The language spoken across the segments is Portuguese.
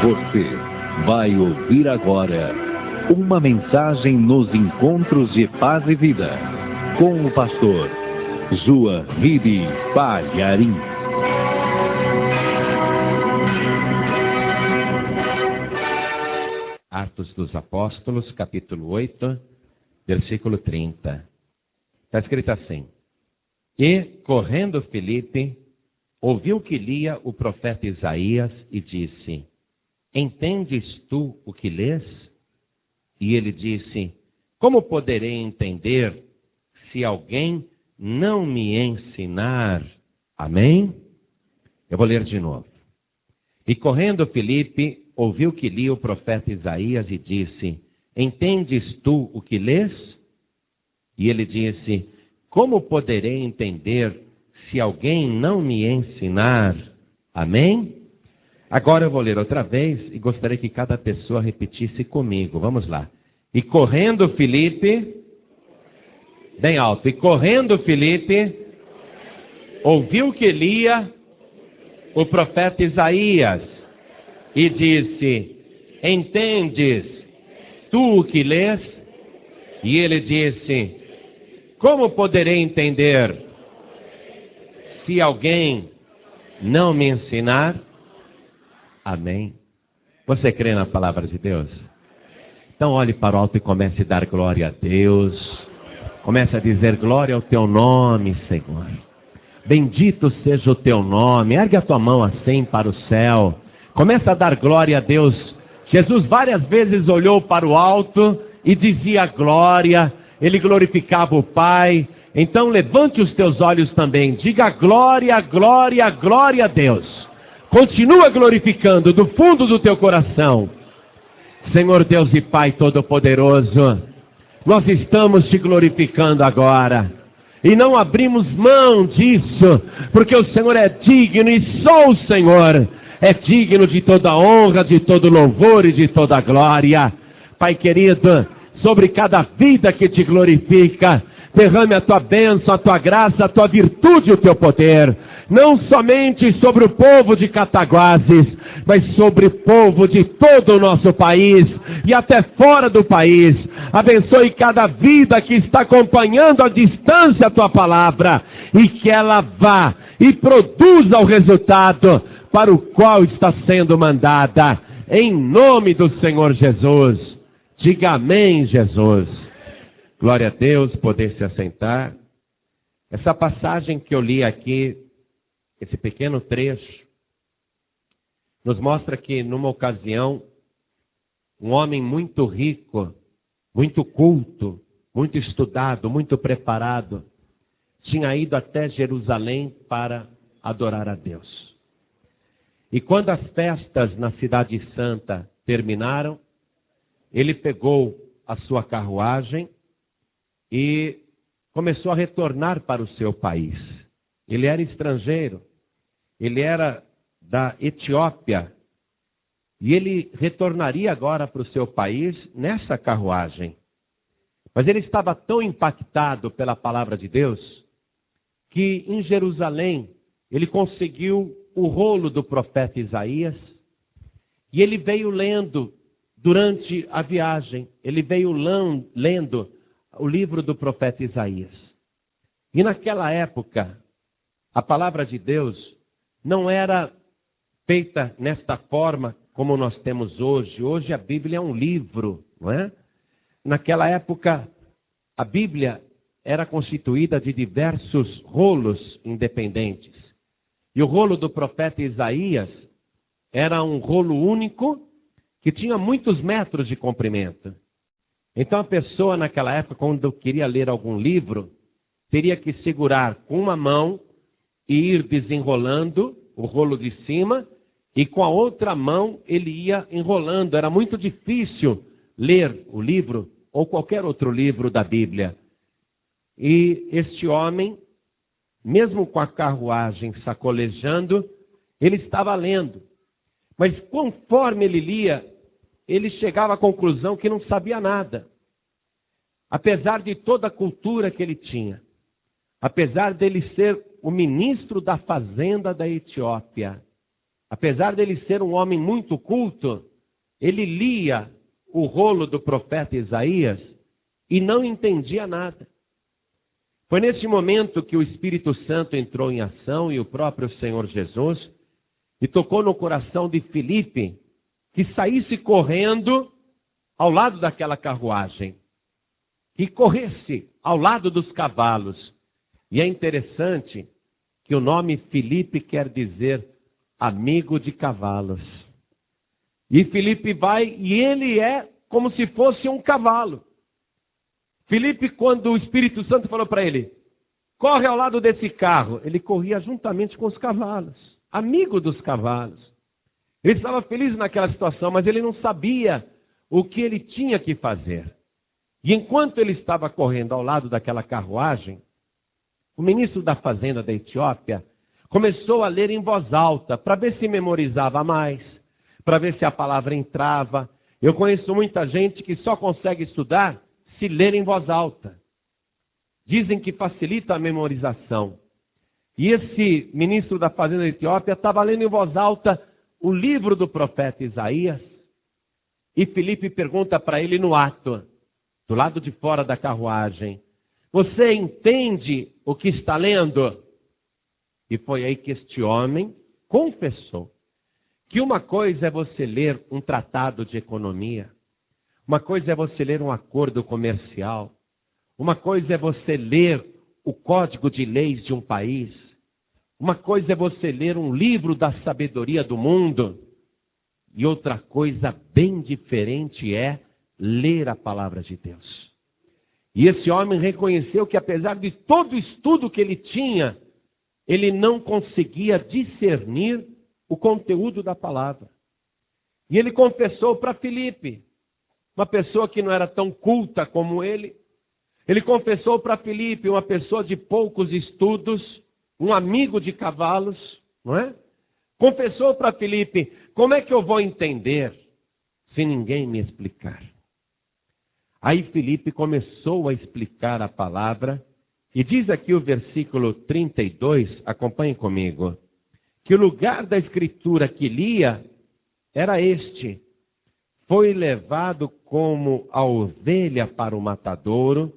Você vai ouvir agora uma mensagem nos encontros de paz e vida com o pastor Joahide Palharim. Atos dos Apóstolos, capítulo 8, versículo 30. Está escrito assim: E, correndo Filipe, ouviu que lia o profeta Isaías e disse: Entendes tu o que lês? E ele disse: Como poderei entender se alguém não me ensinar? Amém? Eu vou ler de novo. E correndo Filipe, ouviu que lia o profeta Isaías e disse: Entendes tu o que lês? E ele disse: Como poderei entender se alguém não me ensinar? Amém? Agora eu vou ler outra vez e gostaria que cada pessoa repetisse comigo. Vamos lá. E correndo Filipe, bem alto, e correndo Filipe, ouviu que lia o profeta Isaías e disse: Entendes tu o que lês? E ele disse: Como poderei entender se alguém não me ensinar? Amém. Você crê na palavra de Deus? Então olhe para o alto e comece a dar glória a Deus. Comece a dizer: glória ao teu nome, Senhor. Bendito seja o teu nome. Ergue a tua mão assim para o céu. Comece a dar glória a Deus. Jesus várias vezes olhou para o alto e dizia glória. Ele glorificava o Pai. Então levante os teus olhos também. Diga glória, glória, glória a Deus. Continua glorificando do fundo do teu coração. Senhor Deus e Pai Todo-Poderoso, nós estamos te glorificando agora. E não abrimos mão disso, porque o Senhor é digno e só o Senhor é digno de toda honra, de todo louvor e de toda glória. Pai querido, sobre cada vida que te glorifica, derrame a tua bênção, a tua graça, a tua virtude e o teu poder. Não somente sobre o povo de Cataguases, mas sobre o povo de todo o nosso país e até fora do país. Abençoe cada vida que está acompanhando à distância a tua palavra e que ela vá e produza o resultado para o qual está sendo mandada. Em nome do Senhor Jesus. Diga amém, Jesus. Glória a Deus, poder se assentar. Essa passagem que eu li aqui, esse pequeno trecho, nos mostra que numa ocasião, um homem muito rico, muito culto, muito estudado, muito preparado, tinha ido até Jerusalém para adorar a Deus. E quando as festas na Cidade Santa terminaram, ele pegou a sua carruagem e começou a retornar para o seu país. Ele era estrangeiro, ele era da Etiópia, e ele retornaria agora para o seu país nessa carruagem. Mas ele estava tão impactado pela palavra de Deus, que em Jerusalém ele conseguiu o rolo do profeta Isaías, e ele veio lendo durante a viagem, ele veio lendo o livro do profeta Isaías. E naquela época, a palavra de Deus não era feita nesta forma como nós temos hoje. Hoje a Bíblia é um livro, não é? Naquela época, a Bíblia era constituída de diversos rolos independentes. E o rolo do profeta Isaías era um rolo único que tinha muitos metros de comprimento. Então a pessoa naquela época, quando queria ler algum livro, teria que segurar com uma mão e ir desenrolando o rolo de cima, e com a outra mão ele ia enrolando. Era muito difícil ler o livro ou qualquer outro livro da Bíblia. E este homem, mesmo com a carruagem sacolejando, ele estava lendo. Mas conforme ele lia, ele chegava à conclusão que não sabia nada. Apesar de toda a cultura que ele tinha, apesar dele ser o ministro da fazenda da Etiópia, apesar dele ser um homem muito culto, ele lia o rolo do profeta Isaías e não entendia nada. Foi nesse momento que o Espírito Santo entrou em ação e o próprio Senhor Jesus, e tocou no coração de Filipe que saísse correndo ao lado daquela carruagem, que corresse ao lado dos cavalos. E é interessante que o nome Filipe quer dizer amigo de cavalos. E Filipe vai e ele é como se fosse um cavalo. Filipe, quando o Espírito Santo falou para ele, corre ao lado desse carro, ele corria juntamente com os cavalos, amigo dos cavalos. Ele estava feliz naquela situação, mas ele não sabia o que ele tinha que fazer. E enquanto ele estava correndo ao lado daquela carruagem, o ministro da Fazenda da Etiópia começou a ler em voz alta, para ver se memorizava mais, para ver se a palavra entrava. Eu conheço muita gente que só consegue estudar se ler em voz alta. Dizem que facilita a memorização. E esse ministro da Fazenda da Etiópia estava lendo em voz alta o livro do profeta Isaías. E Filipe pergunta para ele no ato, do lado de fora da carruagem, você entende o que está lendo? E foi aí que este homem confessou que uma coisa é você ler um tratado de economia, uma coisa é você ler um acordo comercial, uma coisa é você ler o código de leis de um país, uma coisa é você ler um livro da sabedoria do mundo, e outra coisa bem diferente é ler a palavra de Deus. E esse homem reconheceu que apesar de todo o estudo que ele tinha, ele não conseguia discernir o conteúdo da palavra. E ele confessou para Filipe, uma pessoa que não era tão culta como ele. Ele confessou para Filipe, uma pessoa de poucos estudos, um amigo de cavalos, não é? Confessou para Filipe, como é que eu vou entender se ninguém me explicar? Aí Filipe começou a explicar a palavra, e diz aqui o versículo 32, acompanhe comigo, que o lugar da escritura que lia era este: foi levado como a ovelha para o matadouro,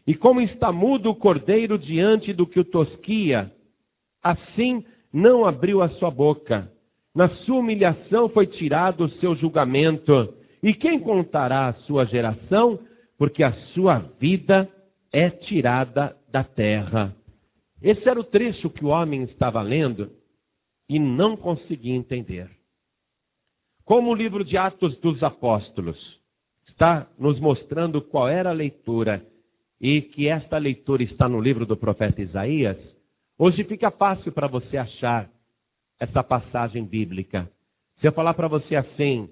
e como está mudo o cordeiro diante do que o tosquia, assim não abriu a sua boca. Na sua humilhação foi tirado o seu julgamento. E quem contará a sua geração? Porque a sua vida é tirada da terra. Esse era o trecho que o homem estava lendo e não conseguia entender. Como o livro de Atos dos Apóstolos está nos mostrando qual era a leitura e que esta leitura está no livro do profeta Isaías, hoje fica fácil para você achar essa passagem bíblica. Se eu falar para você assim,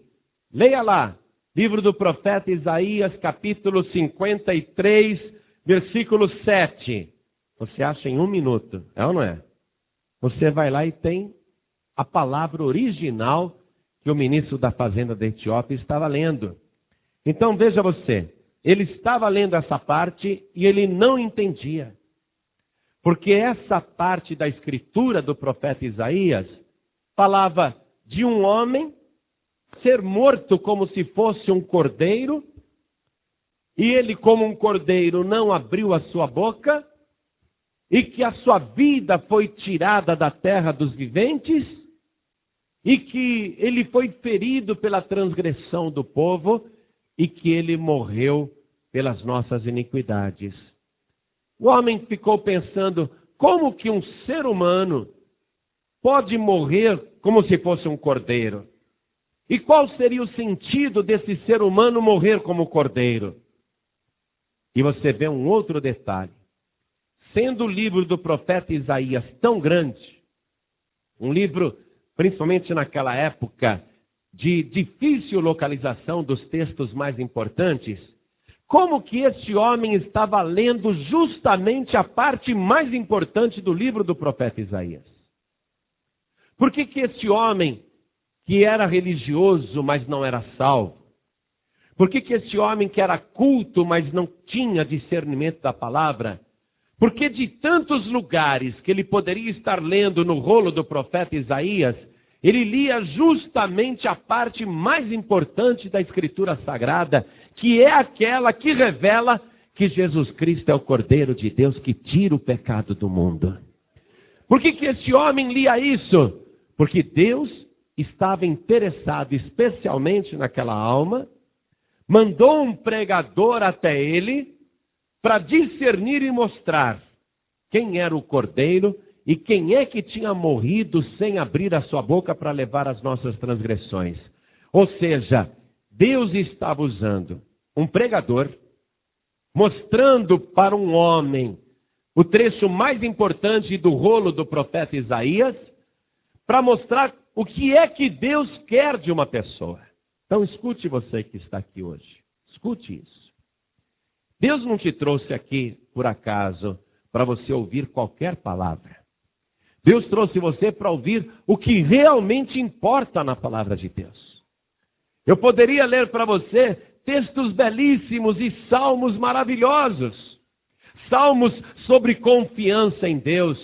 leia lá, livro do profeta Isaías, capítulo 53, versículo 7. Você acha em 1 minuto, é ou não é? Você vai lá e tem a palavra original que o ministro da Fazenda da Etiópia estava lendo. Então veja você, ele estava lendo essa parte e ele não entendia. Porque essa parte da escritura do profeta Isaías falava de um homem ser morto como se fosse um cordeiro, e ele como um cordeiro não abriu a sua boca, e que a sua vida foi tirada da terra dos viventes, e que ele foi ferido pela transgressão do povo, e que ele morreu pelas nossas iniquidades. O homem ficou pensando, como que um ser humano pode morrer como se fosse um cordeiro? E qual seria o sentido desse ser humano morrer como cordeiro? E você vê um outro detalhe. Sendo o livro do profeta Isaías tão grande, um livro, principalmente naquela época, de difícil localização dos textos mais importantes, como que este homem estava lendo justamente a parte mais importante do livro do profeta Isaías? Por que que este homem, que era religioso, mas não era salvo? Por que que este homem que era culto, mas não tinha discernimento da palavra? Porque de tantos lugares que ele poderia estar lendo no rolo do profeta Isaías, ele lia justamente a parte mais importante da Escritura Sagrada, que é aquela que revela que Jesus Cristo é o Cordeiro de Deus que tira o pecado do mundo. Por que esse homem lia isso? Porque Deus estava interessado especialmente naquela alma, mandou um pregador até ele para discernir e mostrar quem era o Cordeiro e quem é que tinha morrido sem abrir a sua boca para levar as nossas transgressões. Ou seja, Deus estava usando um pregador, mostrando para um homem o trecho mais importante do rolo do profeta Isaías, para mostrar o que é que Deus quer de uma pessoa. Então escute você que está aqui hoje. Escute isso. Deus não te trouxe aqui, por acaso, para você ouvir qualquer palavra. Deus trouxe você para ouvir o que realmente importa na palavra de Deus. Eu poderia ler para você textos belíssimos e salmos maravilhosos. Salmos sobre confiança em Deus.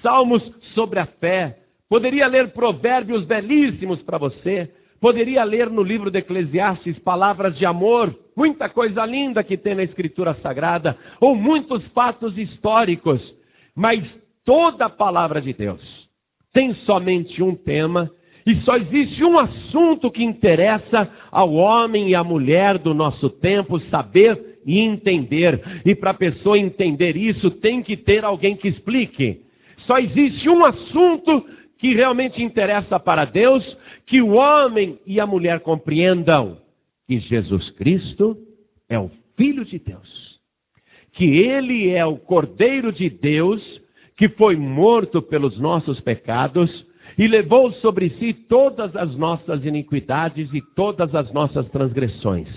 Salmos sobre a fé. Poderia ler provérbios belíssimos para você. Poderia ler no livro de Eclesiastes palavras de amor. Muita coisa linda que tem na Escritura Sagrada. Ou muitos fatos históricos. Mas toda a palavra de Deus tem somente um tema. E só existe um assunto que interessa ao homem e à mulher do nosso tempo saber e entender. E para a pessoa entender isso, tem que ter alguém que explique. Só existe um assunto que realmente interessa para Deus, que o homem e a mulher compreendam: que Jesus Cristo é o Filho de Deus. Que Ele é o Cordeiro de Deus, que foi morto pelos nossos pecados, e levou sobre si todas as nossas iniquidades e todas as nossas transgressões.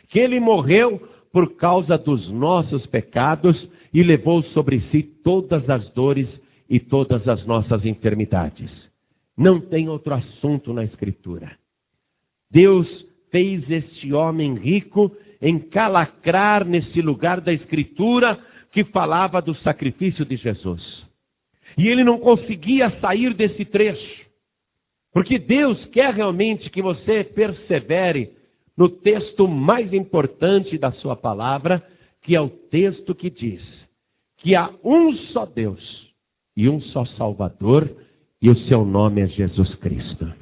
Que Ele morreu por causa dos nossos pecados e levou sobre si todas as dores e todas as nossas enfermidades. Não tem outro assunto na Escritura. Deus fez este homem rico encalacrar nesse lugar da Escritura que falava do sacrifício de Jesus. E ele não conseguia sair desse trecho. Porque Deus quer realmente que você persevere no texto mais importante da sua palavra, que é o texto que diz que há um só Deus e um só Salvador, e o seu nome é Jesus Cristo.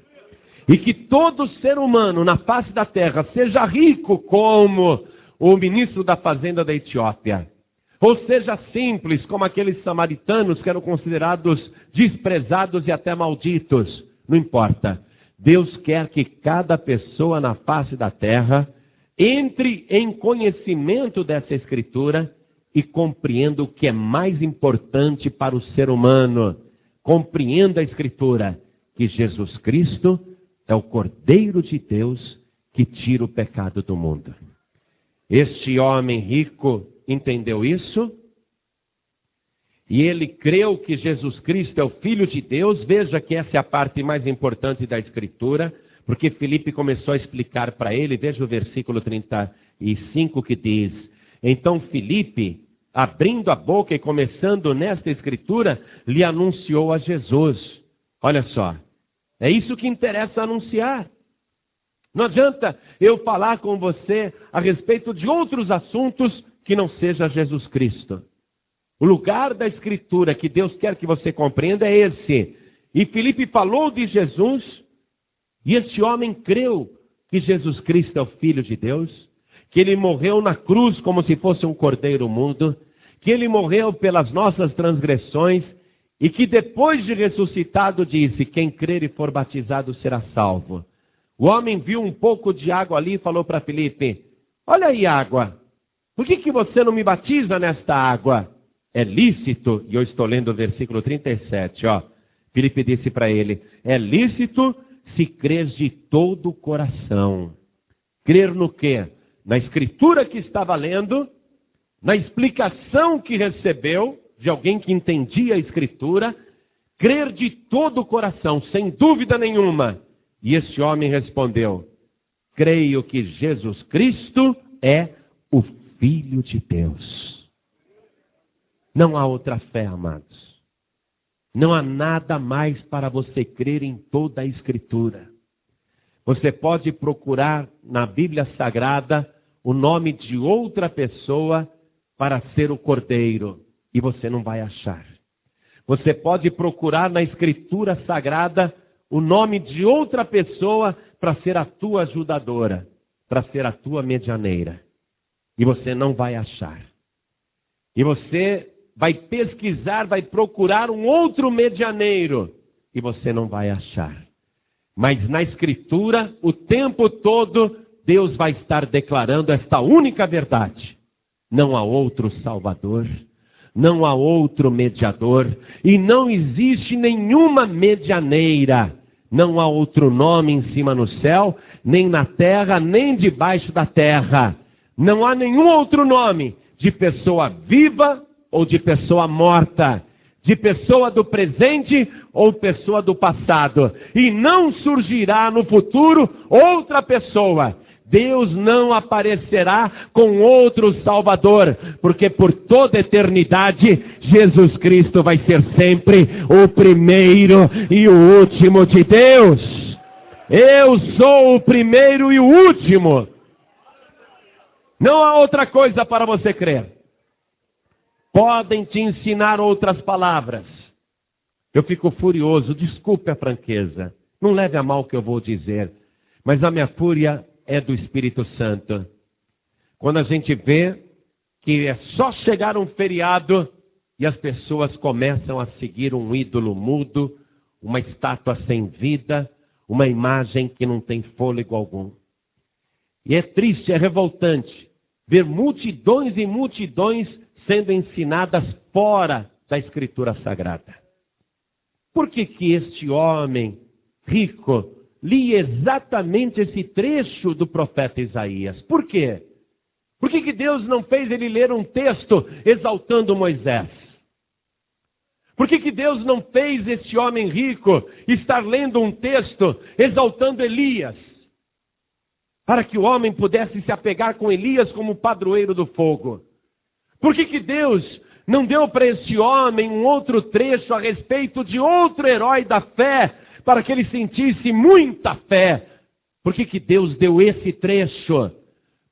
E que todo ser humano na face da terra seja rico como o ministro da fazenda da Etiópia, ou seja simples como aqueles samaritanos que eram considerados desprezados e até malditos. Não importa. Deus quer que cada pessoa na face da terra entre em conhecimento dessa Escritura e compreenda o que é mais importante para o ser humano. Compreenda a Escritura, que Jesus Cristo é o Cordeiro de Deus que tira o pecado do mundo. Este homem rico entendeu isso, e ele creu que Jesus Cristo é o Filho de Deus. Veja que essa é a parte mais importante da Escritura, porque Filipe começou a explicar para ele. Veja o versículo 35 que diz: então Filipe, abrindo a boca e começando nesta Escritura, lhe anunciou a Jesus. Olha só, é isso que interessa anunciar. Não adianta eu falar com você a respeito de outros assuntos que não seja Jesus Cristo. O lugar da Escritura que Deus quer que você compreenda é esse. E Filipe falou de Jesus, e este homem creu que Jesus Cristo é o Filho de Deus, que Ele morreu na cruz como se fosse um cordeiro mudo, que Ele morreu pelas nossas transgressões, e que depois de ressuscitado disse: quem crer e for batizado será salvo. O homem viu um pouco de água ali e falou para Filipe: olha aí a água, por que você não me batiza nesta água? É lícito, e eu estou lendo o versículo 37, ó. Filipe disse para ele: é lícito se crês de todo o coração. Crer no quê? Na Escritura que estava lendo, na explicação que recebeu de alguém que entendia a Escritura, crer de todo o coração, sem dúvida nenhuma. E esse homem respondeu: creio que Jesus Cristo é o Filho de Deus. Não há outra fé, amados. Não há nada mais para você crer em toda a Escritura. Você pode procurar na Bíblia Sagrada o nome de outra pessoa para ser o Cordeiro, e você não vai achar. Você pode procurar na Escritura Sagrada o nome de outra pessoa para ser a tua ajudadora, para ser a tua medianeira, e você não vai achar. E você vai pesquisar, vai procurar um outro medianeiro, e você não vai achar. Mas na Escritura, o tempo todo, Deus vai estar declarando esta única verdade: não há outro Salvador, não há outro mediador, e não existe nenhuma medianeira. Não há outro nome em cima no céu, nem na terra, nem debaixo da terra. Não há nenhum outro nome de pessoa viva ou de pessoa morta, de pessoa do presente ou pessoa do passado. E não surgirá no futuro outra pessoa. Deus não aparecerá com outro Salvador, porque por toda eternidade, Jesus Cristo vai ser sempre o primeiro e o último de Deus. Eu sou o primeiro e o último. Não há outra coisa para você crer. Podem te ensinar outras palavras. Eu fico furioso, desculpe a franqueza. Não leve a mal o que eu vou dizer, mas a minha fúria é do Espírito Santo. Quando a gente vê que é só chegar um feriado e as pessoas começam a seguir um ídolo mudo, uma estátua sem vida, uma imagem que não tem fôlego algum. E é triste, é revoltante ver multidões e multidões sendo ensinadas fora da Escritura Sagrada. Por que que este homem rico lia exatamente esse trecho do profeta Isaías? Por quê? Por que que Deus não fez ele ler um texto exaltando Moisés? Por que que Deus não fez este homem rico estar lendo um texto exaltando Elias? Para que o homem pudesse se apegar com Elias como padroeiro do fogo. Por que que Deus não deu para este homem um outro trecho a respeito de outro herói da fé, para que ele sentisse muita fé? Por que que Deus deu esse trecho?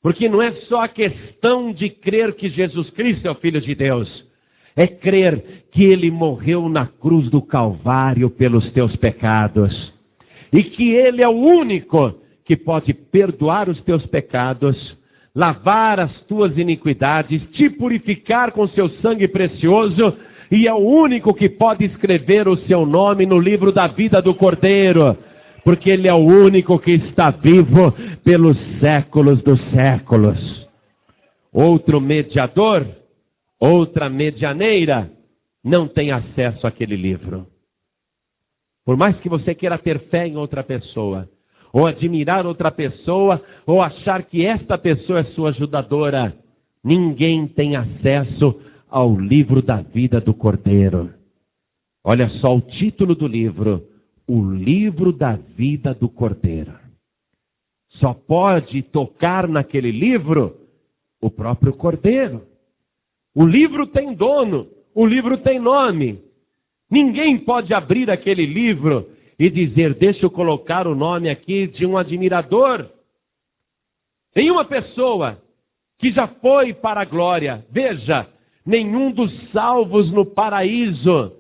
Porque não é só a questão de crer que Jesus Cristo é o Filho de Deus. É crer que Ele morreu na cruz do Calvário pelos teus pecados. E que Ele é o único que pode perdoar os teus pecados, lavar as tuas iniquidades, te purificar com seu sangue precioso, e é o único que pode escrever o seu nome no livro da vida do Cordeiro, porque Ele é o único que está vivo pelos séculos dos séculos. Outro mediador, outra medianeira, não tem acesso àquele livro. Por mais que você queira ter fé em outra pessoa, ou admirar outra pessoa, ou achar que esta pessoa é sua ajudadora, ninguém tem acesso ao livro da vida do Cordeiro. Olha só o título do livro: o livro da vida do Cordeiro. Só pode tocar naquele livro o próprio Cordeiro. O livro tem dono, o livro tem nome. Ninguém pode abrir aquele livro e dizer: deixa eu colocar o nome aqui de um admirador. Em uma pessoa que já foi para a glória. Veja, nenhum dos salvos no paraíso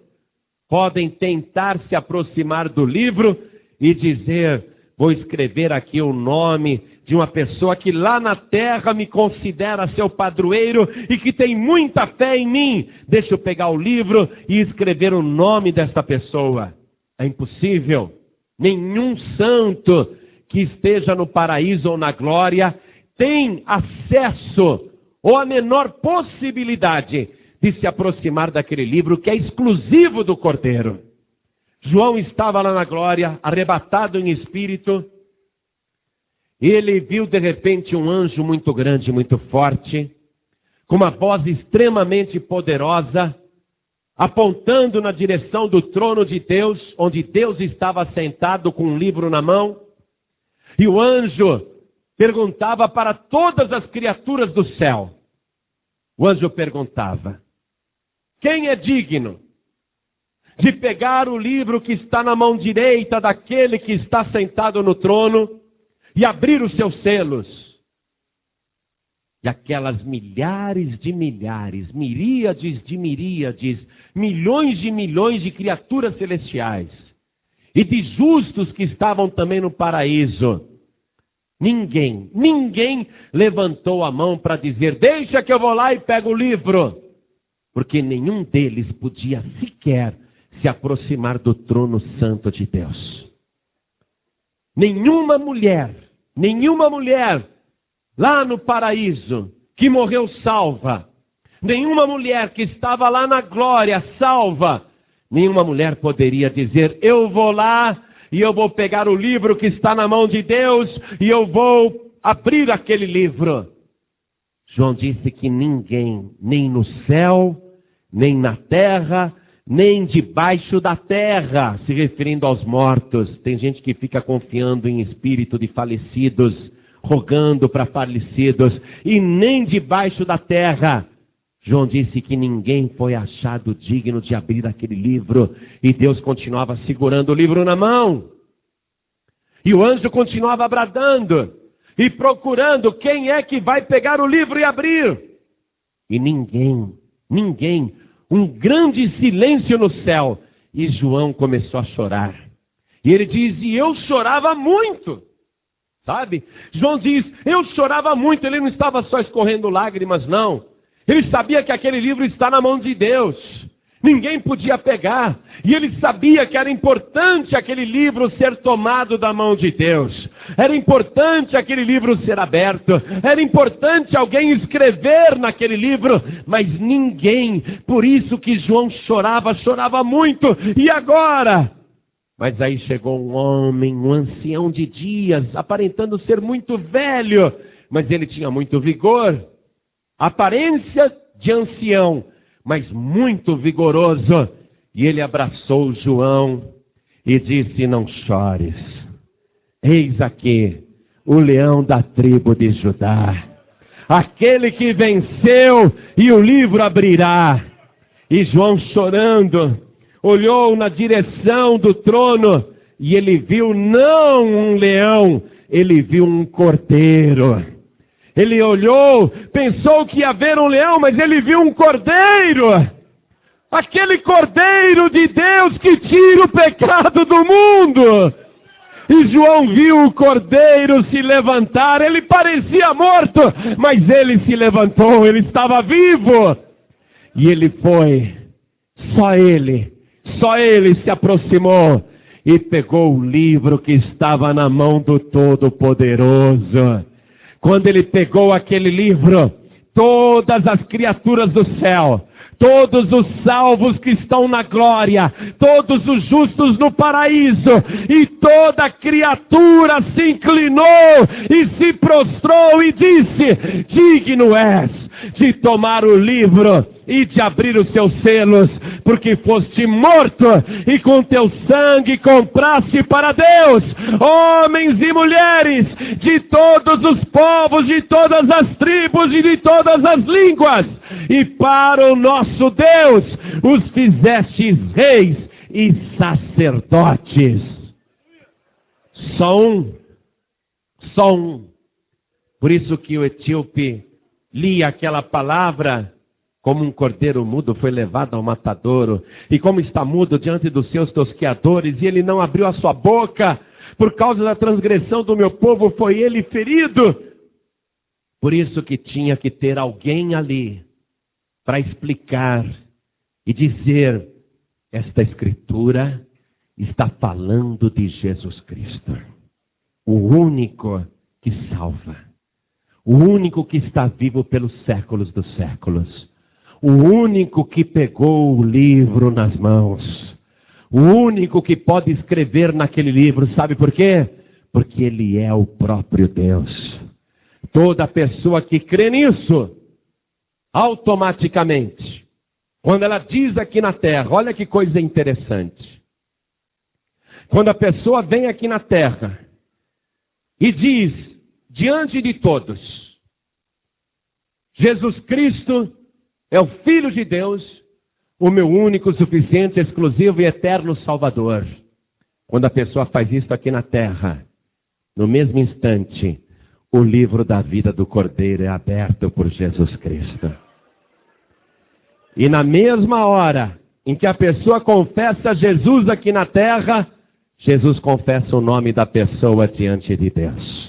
podem tentar se aproximar do livro e dizer: vou escrever aqui o nome de uma pessoa que lá na terra me considera seu padroeiro e que tem muita fé em mim. Deixa eu pegar o livro e escrever o nome dessa pessoa. É impossível. Nenhum santo que esteja no paraíso ou na glória tem acesso ou a menor possibilidade de se aproximar daquele livro que é exclusivo do Cordeiro. João estava lá na glória, arrebatado em espírito. Ele viu de repente um anjo muito grande, muito forte, com uma voz extremamente poderosa, apontando na direção do trono de Deus, onde Deus estava sentado com um livro na mão. E o anjo perguntava para todas as criaturas do céu. O anjo perguntava: quem é digno? de pegar o livro que está na mão direita daquele que está sentado no trono e abrir os seus selos. E aquelas milhares de milhares, miríades de miríades, milhões de criaturas celestiais e de justos que estavam também no paraíso, ninguém levantou a mão para dizer: deixa que eu vou lá e pego o livro. Porque nenhum deles podia sequer se aproximar do trono santo de Deus. Nenhuma mulher lá no paraíso que morreu salva, nenhuma mulher que estava lá na glória salva, nenhuma mulher poderia dizer: eu vou lá e eu vou pegar o livro que está na mão de Deus e eu vou abrir aquele livro. João disse que ninguém, nem no céu, nem na terra, nem debaixo da terra, se referindo aos mortos. Tem gente que fica confiando em espírito de falecidos, rogando para falecidos, e nem debaixo da terra. João disse que ninguém foi achado digno de abrir aquele livro, e Deus continuava segurando o livro na mão. E o anjo continuava bradando e procurando quem é que vai pegar o livro e abrir. E ninguém, um grande silêncio no céu. E João começou a chorar. E ele diz: e eu chorava muito. Sabe? João diz: eu chorava muito. Ele não estava só escorrendo lágrimas, não. Ele sabia que aquele livro está na mão de Deus. Ninguém podia pegar. E ele sabia que era importante aquele livro ser tomado da mão de Deus. Era importante aquele livro ser aberto. Era importante alguém escrever naquele livro. Mas ninguém. Por isso que João chorava muito. E agora? Mas aí chegou um homem, um ancião de dias, aparentando ser muito velho. Mas ele tinha muito vigor. Aparência de ancião, mas muito vigoroso. E ele abraçou João e disse: não chores. Eis aqui o leão da tribo de Judá, aquele que venceu, e o livro abrirá. E João, chorando, olhou na direção do trono e ele viu não um leão, ele viu um cordeiro. Ele olhou, pensou que ia ver um leão, mas ele viu um cordeiro. Aquele cordeiro de Deus que tira o pecado do mundo. E João viu o cordeiro se levantar. Ele parecia morto, mas ele se levantou, ele estava vivo. E ele foi, só ele se aproximou e pegou o livro que estava na mão do Todo-Poderoso. Quando ele pegou aquele livro, todas as criaturas do céu, todos os salvos que estão na glória, todos os justos no paraíso, e toda criatura se inclinou e se prostrou e disse: digno és de tomar o livro e de abrir os seus selos, porque foste morto e com teu sangue compraste para Deus homens e mulheres de todos os povos, de todas as tribos e de todas as línguas, e para o nosso Deus os fizestes reis e sacerdotes. Só um. Por isso que o etíope lia aquela palavra: como um cordeiro mudo foi levado ao matadouro, e como está mudo diante dos seus tosqueadores, e ele não abriu a sua boca, por causa da transgressão do meu povo foi ele ferido. Por isso que tinha que ter alguém ali para explicar e dizer: esta escritura está falando de Jesus Cristo, o único que salva, o único que está vivo pelos séculos dos séculos, o único que pegou o livro nas mãos, o único que pode escrever naquele livro. Sabe por quê? Porque ele é o próprio Deus. Toda pessoa que crê nisso, automaticamente, quando ela diz aqui na terra, olha que coisa interessante. Quando a pessoa vem aqui na terra e diz, diante de todos: Jesus Cristo é o Filho de Deus, o meu único, suficiente, exclusivo e eterno Salvador. Quando a pessoa faz isso aqui na terra, no mesmo instante, o livro da vida do Cordeiro é aberto por Jesus Cristo. E na mesma hora em que a pessoa confessa Jesus aqui na terra, Jesus confessa o nome da pessoa diante de Deus.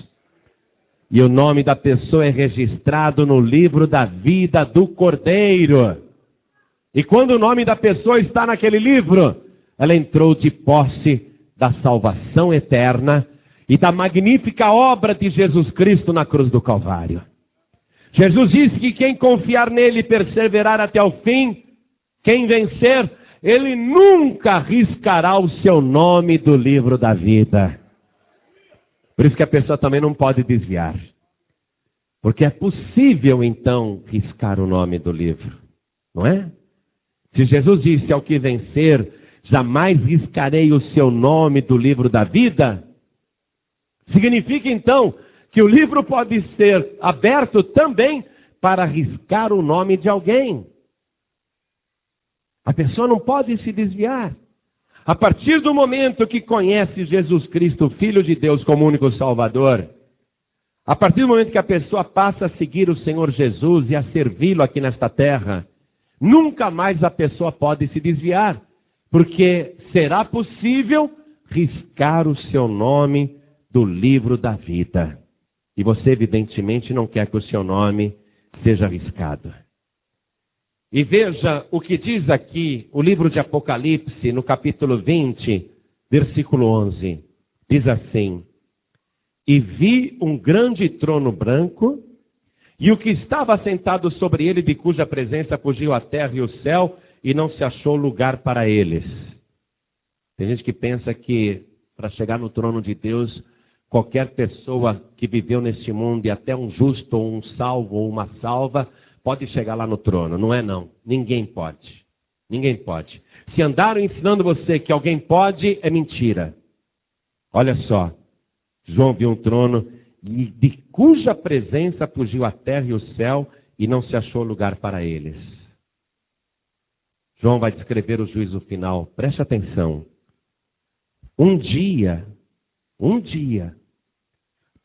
E o nome da pessoa é registrado no livro da vida do Cordeiro. E quando o nome da pessoa está naquele livro, ela entrou de posse da salvação eterna e da magnífica obra de Jesus Cristo na cruz do Calvário. Jesus disse que quem confiar nele e perseverar até o fim, quem vencer, ele nunca riscará o seu nome do livro da vida. Por isso que a pessoa também não pode desviar. Porque é possível, então, riscar o nome do livro. Não é? Se Jesus disse ao que vencer, jamais riscarei o seu nome do livro da vida, significa, então, que o livro pode ser aberto também para riscar o nome de alguém. A pessoa não pode se desviar. A partir do momento que conhece Jesus Cristo, Filho de Deus, como único Salvador, a partir do momento que a pessoa passa a seguir o Senhor Jesus e a servi-lo aqui nesta terra, nunca mais a pessoa pode se desviar, porque será possível riscar o seu nome do livro da vida. E você, evidentemente, não quer que o seu nome seja riscado. E veja o que diz aqui o livro de Apocalipse, no capítulo 20, versículo 11. Diz assim: E vi um grande trono branco, e o que estava sentado sobre ele, de cuja presença fugiu a terra e o céu, e não se achou lugar para eles. Tem gente que pensa que para chegar no trono de Deus, qualquer pessoa que viveu neste mundo, e até um justo, ou um salvo, ou uma salva, pode chegar lá no trono. Não é não. Ninguém pode. Ninguém pode. Se andaram ensinando você que alguém pode, é mentira. Olha só. João viu um trono de cuja presença fugiu a terra e o céu e não se achou lugar para eles. João vai descrever o juízo final. Preste atenção. Um dia,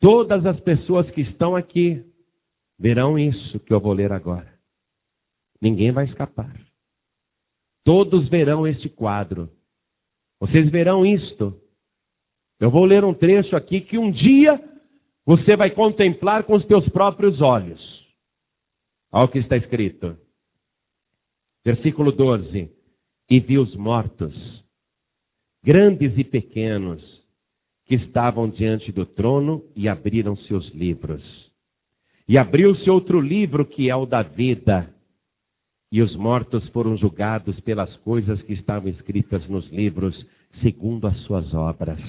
todas as pessoas que estão aqui verão isso que eu vou ler agora. Ninguém vai escapar. Todos verão este quadro. Vocês verão isto. Eu vou ler um trecho aqui que um dia você vai contemplar com os teus próprios olhos. Olha o que está escrito. Versículo 12. E vi os mortos, grandes e pequenos, que estavam diante do trono, e abriram-se os livros. E abriu-se outro livro, que é o da vida. E os mortos foram julgados pelas coisas que estavam escritas nos livros, segundo as suas obras.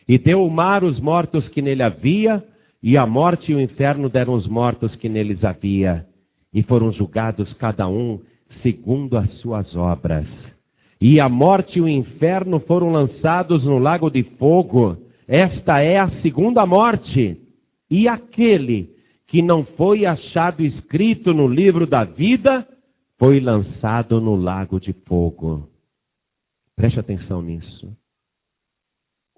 E deu o mar os mortos que nele havia, e a morte e o inferno deram os mortos que neles havia. E foram julgados cada um segundo as suas obras. E a morte e o inferno foram lançados no lago de fogo. Esta é a segunda morte. E aquele que não foi achado escrito no livro da vida, foi lançado no lago de fogo. Preste atenção nisso.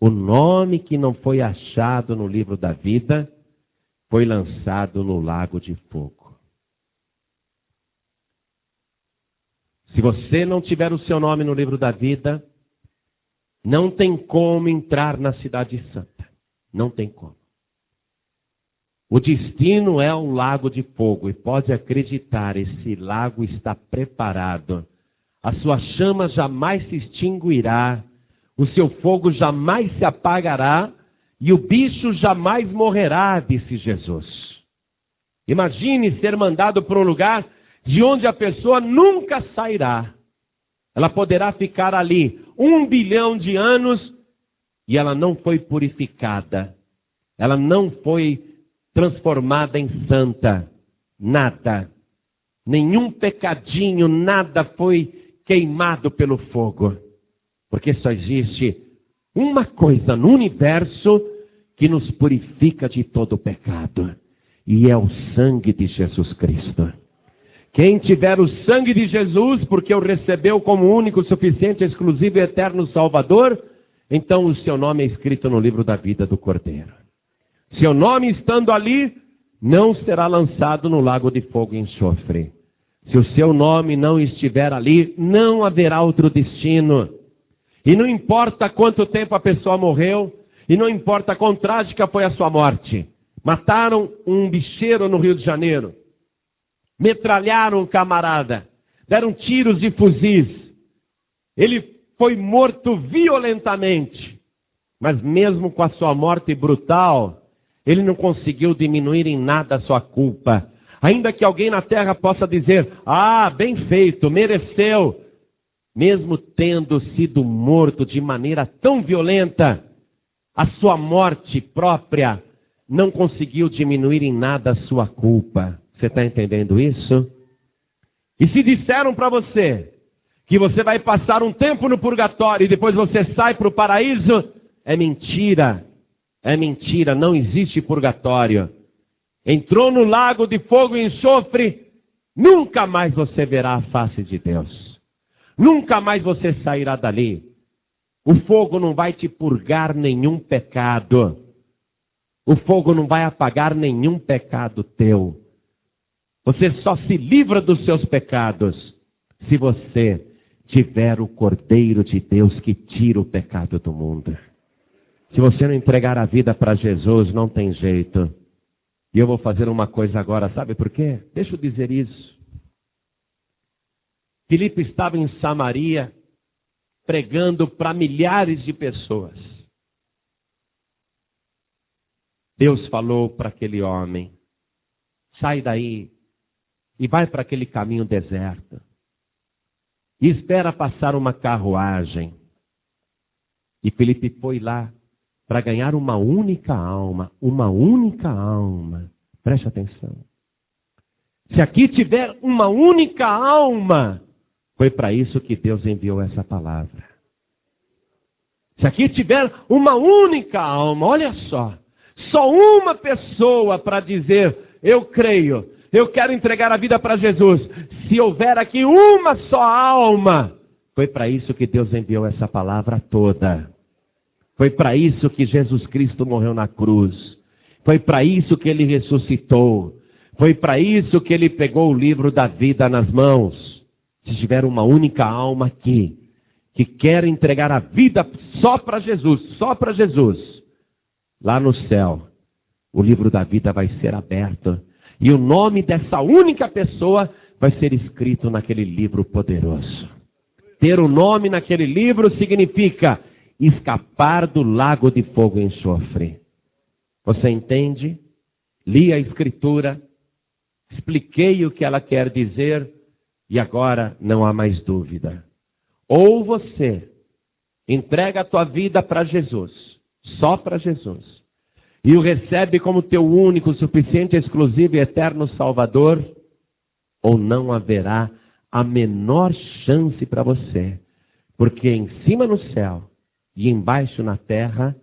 O nome que não foi achado no livro da vida, foi lançado no lago de fogo. Se você não tiver o seu nome no livro da vida, não tem como entrar na cidade santa. Não tem como. O destino é um lago de fogo, e pode acreditar, esse lago está preparado. A sua chama jamais se extinguirá, o seu fogo jamais se apagará, e o bicho jamais morrerá, disse Jesus. Imagine ser mandado para um lugar de onde a pessoa nunca sairá. Ela poderá ficar ali 1 bilhão de anos, e ela não foi purificada. Ela não foi transformada em santa, nada, nenhum pecadinho, nada foi queimado pelo fogo, porque só existe uma coisa no universo que nos purifica de todo o pecado, e é o sangue de Jesus Cristo, Quem tiver o sangue de Jesus, porque o recebeu como único, suficiente, exclusivo e eterno Salvador, então o seu nome é escrito no livro da vida do Cordeiro. Seu nome estando ali, não será lançado no lago de fogo e enxofre. Se o seu nome não estiver ali, não haverá outro destino. E não importa quanto tempo a pessoa morreu, e não importa quão trágica foi a sua morte. Mataram um bicheiro no Rio de Janeiro. Metralharam um camarada. Deram tiros de fuzis. Ele foi morto violentamente. Mas mesmo com a sua morte brutal, ele não conseguiu diminuir em nada a sua culpa. Ainda que alguém na terra possa dizer, bem feito, mereceu. Mesmo tendo sido morto de maneira tão violenta, a sua morte própria não conseguiu diminuir em nada a sua culpa. Você está entendendo isso? E se disseram para você que você vai passar um tempo no purgatório e depois você sai para o paraíso, é mentira. É mentira, não existe purgatório. Entrou no lago de fogo e enxofre, nunca mais você verá a face de Deus. Nunca mais você sairá dali. O fogo não vai te purgar nenhum pecado. O fogo não vai apagar nenhum pecado teu. Você só se livra dos seus pecados se você tiver o Cordeiro de Deus que tira o pecado do mundo. Se você não entregar a vida para Jesus, não tem jeito. E eu vou fazer uma coisa agora, sabe por quê? Deixa eu dizer isso. Filipe estava em Samaria, pregando para milhares de pessoas. Deus falou para aquele homem, sai daí e vai para aquele caminho deserto. E espera passar uma carruagem. E Filipe foi lá para ganhar uma única alma. Uma única alma. Preste atenção. Se aqui tiver uma única alma, foi para isso que Deus enviou essa palavra. Se aqui tiver uma única alma, olha só uma pessoa para dizer, eu creio, eu quero entregar a vida para Jesus. Se houver aqui uma só alma, foi para isso que Deus enviou essa palavra toda. Foi para isso que Jesus Cristo morreu na cruz. Foi para isso que Ele ressuscitou. Foi para isso que Ele pegou o livro da vida nas mãos. Se tiver uma única alma aqui, que quer entregar a vida só para Jesus, lá no céu, o livro da vida vai ser aberto. E o nome dessa única pessoa vai ser escrito naquele livro poderoso. Ter o nome naquele livro significa escapar do lago de fogo e enxofre. Você entende? Li a Escritura, expliquei o que ela quer dizer e agora não há mais dúvida. Ou você entrega a tua vida para Jesus, só para Jesus, e o recebe como teu único, suficiente, exclusivo e eterno Salvador, ou não haverá a menor chance para você, porque em cima no céu e embaixo na terra,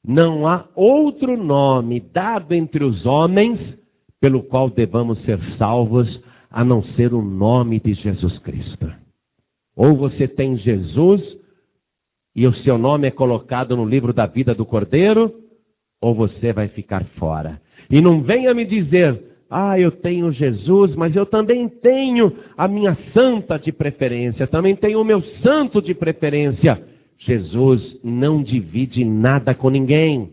não há outro nome dado entre os homens pelo qual devamos ser salvos, a não ser o nome de Jesus Cristo. Ou você tem Jesus e o seu nome é colocado no livro da vida do Cordeiro, ou você vai ficar fora. E não venha me dizer, eu tenho Jesus, mas eu também tenho a minha santa de preferência, também tenho o meu santo de preferência. Jesus não divide nada com ninguém.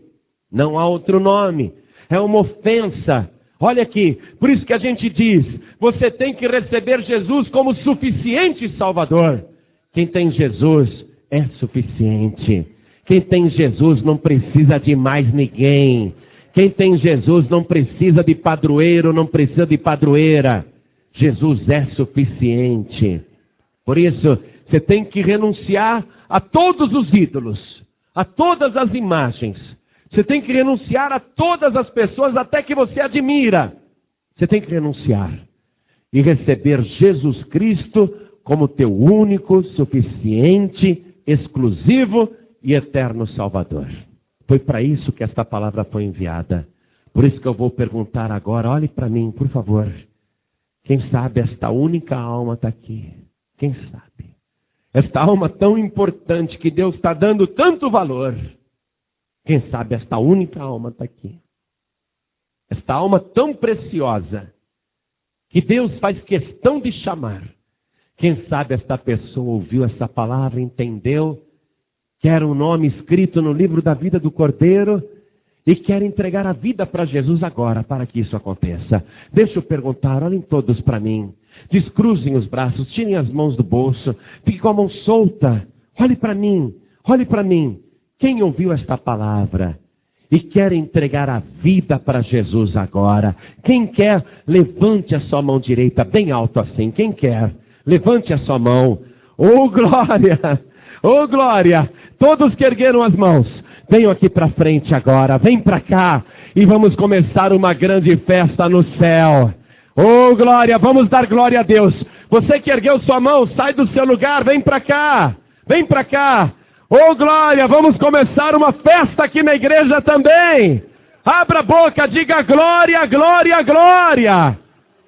Não há outro nome. É uma ofensa. Olha aqui, por isso que a gente diz, você tem que receber Jesus como suficiente Salvador. Quem tem Jesus é suficiente. Quem tem Jesus não precisa de mais ninguém. Quem tem Jesus não precisa de padroeiro, não precisa de padroeira. Jesus é suficiente. Por isso, você tem que renunciar a todos os ídolos, a todas as imagens. Você tem que renunciar a todas as pessoas até que você admira. Você tem que renunciar e receber Jesus Cristo como teu único, suficiente, exclusivo e eterno Salvador. Foi para isso que esta palavra foi enviada. Por isso que eu vou perguntar agora, olhe para mim, por favor. Quem sabe esta única alma está aqui. Quem sabe? Esta alma tão importante que Deus está dando tanto valor. Quem sabe esta única alma está aqui. Esta alma tão preciosa que Deus faz questão de chamar. Quem sabe esta pessoa ouviu essa palavra, entendeu que era um nome escrito no livro da vida do Cordeiro e quer entregar a vida para Jesus agora, para que isso aconteça. Deixa eu perguntar, olhem todos para mim. Descruzem os braços, tirem as mãos do bolso, fiquem com a mão solta. Olhe para mim, olhe para mim. Quem ouviu esta palavra e quer entregar a vida para Jesus agora? Quem quer, levante a sua mão direita bem alto assim. Quem quer? Levante a sua mão. Oh, glória! Oh, glória! Todos que ergueram as mãos, venham aqui para frente agora. Vem para cá e vamos começar uma grande festa no céu. Oh, glória! Vamos dar glória a Deus. Você que ergueu sua mão, sai do seu lugar. Vem para cá. Vem para cá. Oh, glória! Vamos começar uma festa aqui na igreja também. Abra a boca, diga glória, glória, glória.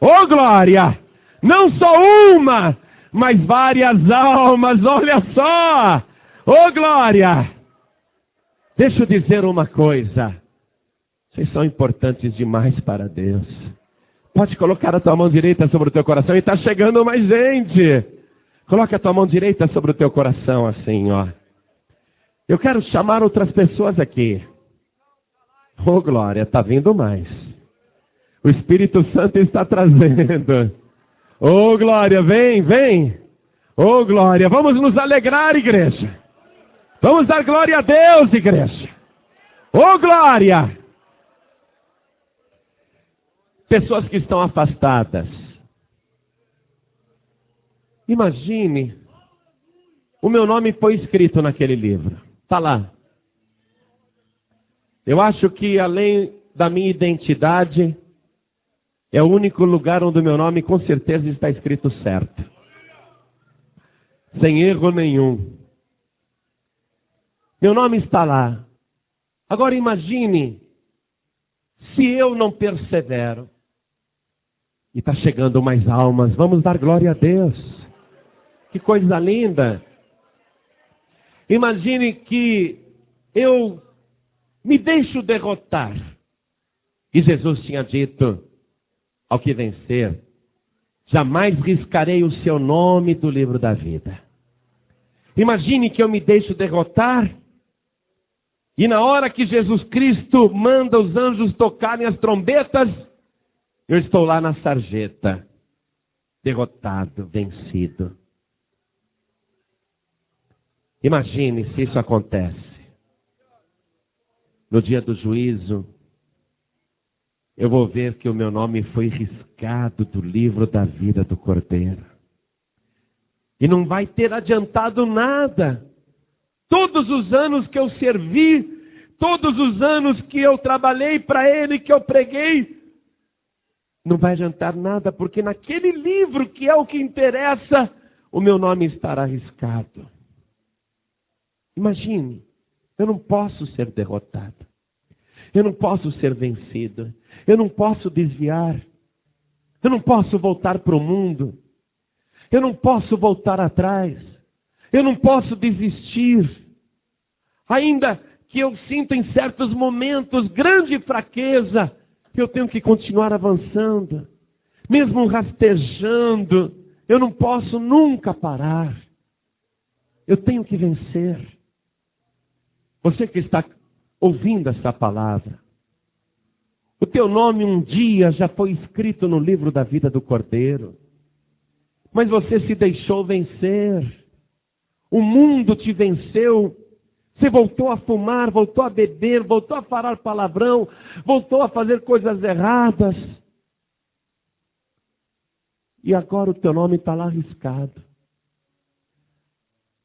Oh, glória! Não só uma, mas várias almas, olha só! Oh, glória! Deixa eu dizer uma coisa. Vocês são importantes demais para Deus. Pode colocar a tua mão direita sobre o teu coração e está chegando mais gente. Coloca a tua mão direita sobre o teu coração assim, ó. Eu quero chamar outras pessoas aqui. Oh, glória, está vindo mais. O Espírito Santo está trazendo. Oh, glória, vem, vem. Oh, glória, vamos nos alegrar, igreja. Vamos dar glória a Deus, igreja. Oh, glória. Pessoas que estão afastadas. Imagine, o meu nome foi escrito naquele livro. Está lá. Eu acho que além da minha identidade, é o único lugar onde o meu nome com certeza está escrito certo. Sem erro nenhum. Meu nome está lá. Agora imagine, se eu não persevero, e está chegando mais almas, vamos dar glória a Deus. Que coisa linda. Imagine que eu me deixo derrotar. E Jesus tinha dito, ao que vencer, jamais riscarei o seu nome do livro da vida. Imagine que eu me deixo derrotar, e na hora que Jesus Cristo manda os anjos tocarem as trombetas, eu estou lá na sarjeta, derrotado, vencido. Imagine se isso acontece. No dia do juízo, eu vou ver que o meu nome foi riscado do livro da vida do Cordeiro. E não vai ter adiantado nada. Todos os anos que eu servi, todos os anos que eu trabalhei para Ele, que eu preguei, não vai adiantar nada, porque naquele livro que é o que interessa, o meu nome estará riscado. Imagine, eu não posso ser derrotado. Eu não posso ser vencido. Eu não posso desviar. Eu não posso voltar para o mundo. Eu não posso voltar atrás. Eu não posso desistir. Ainda que eu sinta em certos momentos grande fraqueza, eu tenho que continuar avançando. Mesmo rastejando, eu não posso nunca parar. Eu tenho que vencer. Você que está ouvindo essa palavra, o teu nome um dia já foi escrito no livro da vida do Cordeiro, mas você se deixou vencer. O mundo te venceu. Você voltou a fumar, voltou a beber, voltou a falar palavrão, voltou a fazer coisas erradas. E agora o teu nome está lá riscado.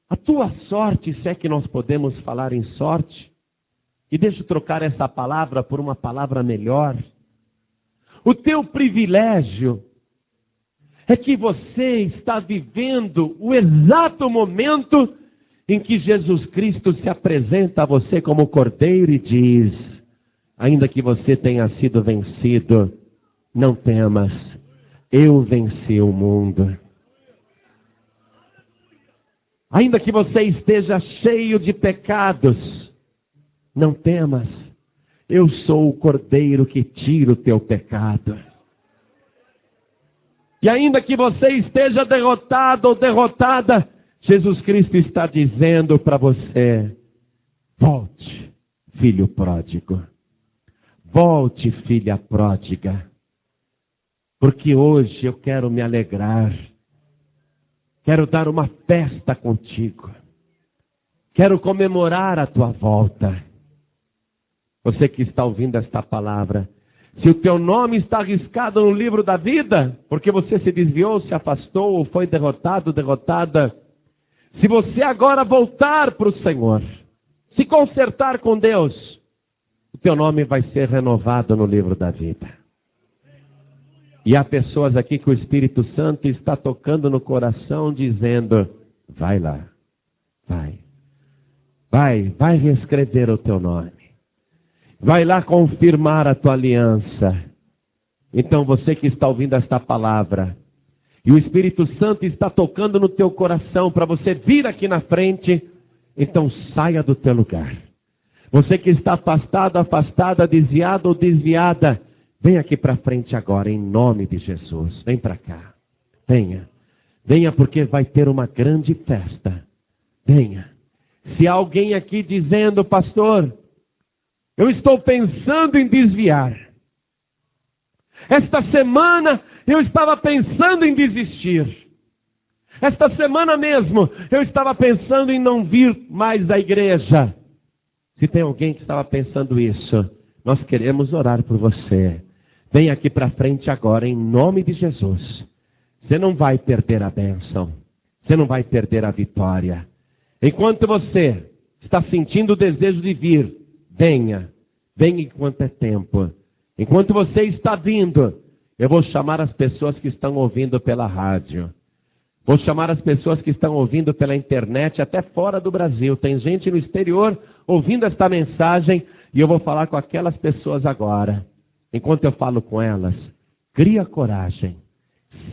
A tua sorte, se é que nós podemos falar em sorte, e deixa eu trocar essa palavra por uma palavra melhor. O teu privilégio é que você está vivendo o exato momento em que Jesus Cristo se apresenta a você como Cordeiro e diz, ainda que você tenha sido vencido, não temas, Eu venci o mundo. Ainda que você esteja cheio de pecados, não temas. Eu sou o Cordeiro que tira o teu pecado. E ainda que você esteja derrotado ou derrotada, Jesus Cristo está dizendo para você: volte, filho pródigo. Volte, filha pródiga. Porque hoje eu quero me alegrar. Quero dar uma festa contigo. Quero comemorar a tua volta. Você que está ouvindo esta palavra, se o teu nome está arriscado no livro da vida, porque você se desviou, se afastou ou foi derrotado, derrotada, se você agora voltar para o Senhor, se consertar com Deus, o teu nome vai ser renovado no livro da vida. E há pessoas aqui que o Espírito Santo está tocando no coração, dizendo: vai lá, vai reescrever o teu nome. Vai lá confirmar a tua aliança. Então você que está ouvindo esta palavra, e o Espírito Santo está tocando no teu coração para você vir aqui na frente, então saia do teu lugar. Você que está afastado, afastada, desviado ou desviada, vem aqui para frente agora, em nome de Jesus. Vem para cá. Venha porque vai ter uma grande festa. Venha. Se há alguém aqui dizendo: pastor, eu estou pensando em desviar. Esta semana eu estava pensando em desistir. Esta semana mesmo eu estava pensando em não vir mais à igreja. Se tem alguém que estava pensando isso, nós queremos orar por você. Vem aqui para frente agora, em nome de Jesus. Você não vai perder a bênção. Você não vai perder a vitória. Enquanto você está sentindo o desejo de vir, venha enquanto é tempo. Enquanto você está vindo, eu vou chamar as pessoas que estão ouvindo pela rádio. Vou chamar as pessoas que estão ouvindo pela internet, até fora do Brasil. Tem gente no exterior ouvindo esta mensagem, e eu vou falar com aquelas pessoas agora. Enquanto eu falo com elas, cria coragem.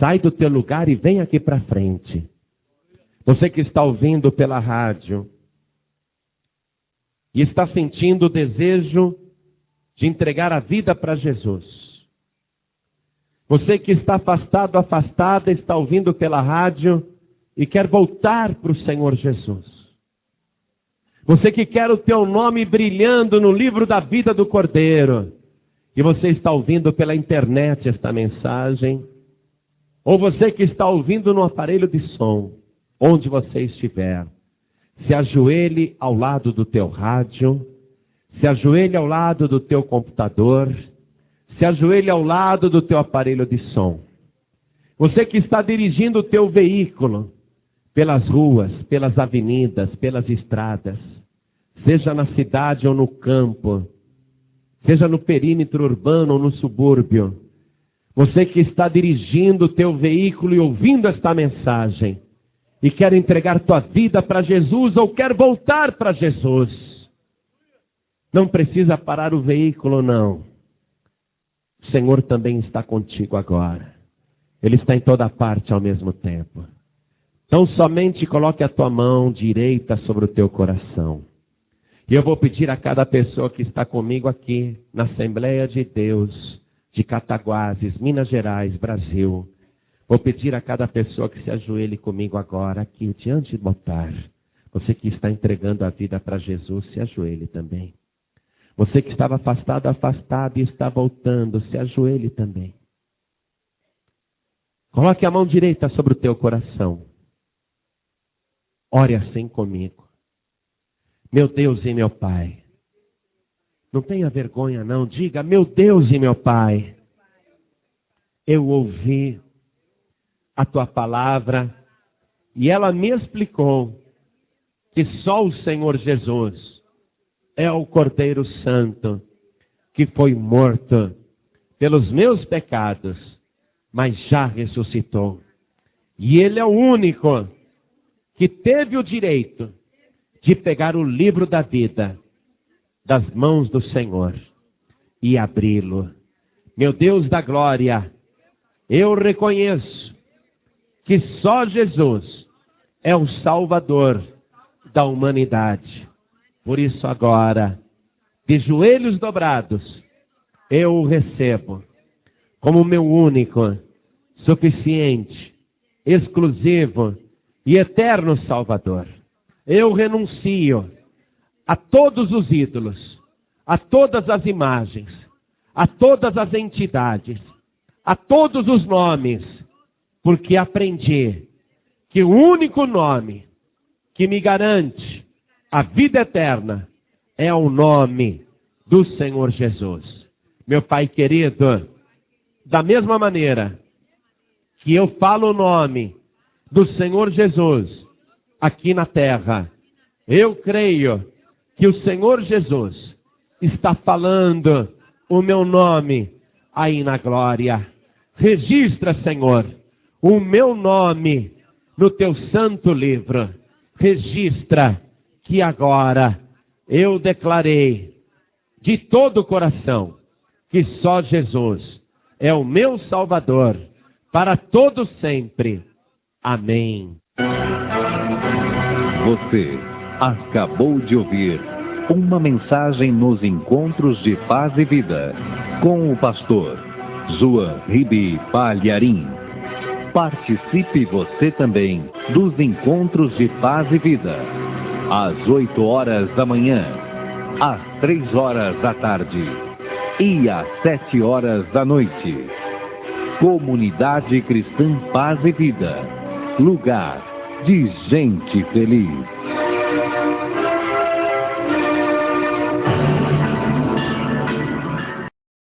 Sai do teu lugar e vem aqui para frente. Você que está ouvindo pela rádio e está sentindo o desejo de entregar a vida para Jesus. Você que está afastado, afastada, está ouvindo pela rádio e quer voltar para o Senhor Jesus. Você que quer o teu nome brilhando no livro da vida do Cordeiro. E você está ouvindo pela internet esta mensagem. Ou você que está ouvindo no aparelho de som, onde você estiver. Se ajoelhe ao lado do teu rádio. Se ajoelhe ao lado do teu computador. Se ajoelhe ao lado do teu aparelho de som. Você que está dirigindo o teu veículo pelas ruas, pelas avenidas, pelas estradas, seja na cidade ou no campo, seja no perímetro urbano ou no subúrbio. Você que está dirigindo o teu veículo e ouvindo esta mensagem e quer entregar tua vida para Jesus ou quer voltar para Jesus, não precisa parar o veículo, não. O Senhor também está contigo agora. Ele está em toda parte ao mesmo tempo. Então somente coloque a tua mão direita sobre o teu coração. E eu vou pedir a cada pessoa que está comigo aqui na Assembleia de Deus de Cataguases, Minas Gerais, Brasil. Vou pedir a cada pessoa que se ajoelhe comigo agora aqui diante do altar. Você que está entregando a vida para Jesus, se ajoelhe também. Você que estava afastado, afastado e está voltando, se ajoelhe também. Coloque a mão direita sobre o teu coração. Ore assim comigo. Meu Deus e meu Pai. Não tenha vergonha não, diga: meu Deus e meu Pai. Eu ouvi a tua palavra e ela me explicou que só o Senhor Jesus é o Cordeiro Santo que foi morto pelos meus pecados, mas já ressuscitou. E Ele é o único que teve o direito de pegar o livro da vida das mãos do Senhor e abri-lo. Meu Deus da glória, Eu reconheço que só Jesus é o Salvador da humanidade. Por isso agora, de joelhos dobrados, eu o recebo como meu único, suficiente, exclusivo e eterno Salvador. Eu renuncio a todos os ídolos, a todas as imagens, a todas as entidades, a todos os nomes, porque aprendi que o único nome que me garante a vida eterna é o nome do Senhor Jesus. Meu Pai querido, da mesma maneira que eu falo o nome do Senhor Jesus aqui na terra, eu creio que o Senhor Jesus está falando o meu nome aí na glória. Registra, Senhor, o meu nome no teu santo livro. Registra que agora eu declarei de todo o coração que só Jesus é o meu Salvador para todo sempre. Amém. Você acabou de ouvir uma mensagem nos Encontros de Paz e Vida com o pastor Zua Ribi Palharim. Participe você também dos Encontros de Paz e Vida, às 8 horas da manhã, às 3 horas da tarde e às 7 horas da noite. Comunidade Cristã Paz e Vida, lugar de gente feliz.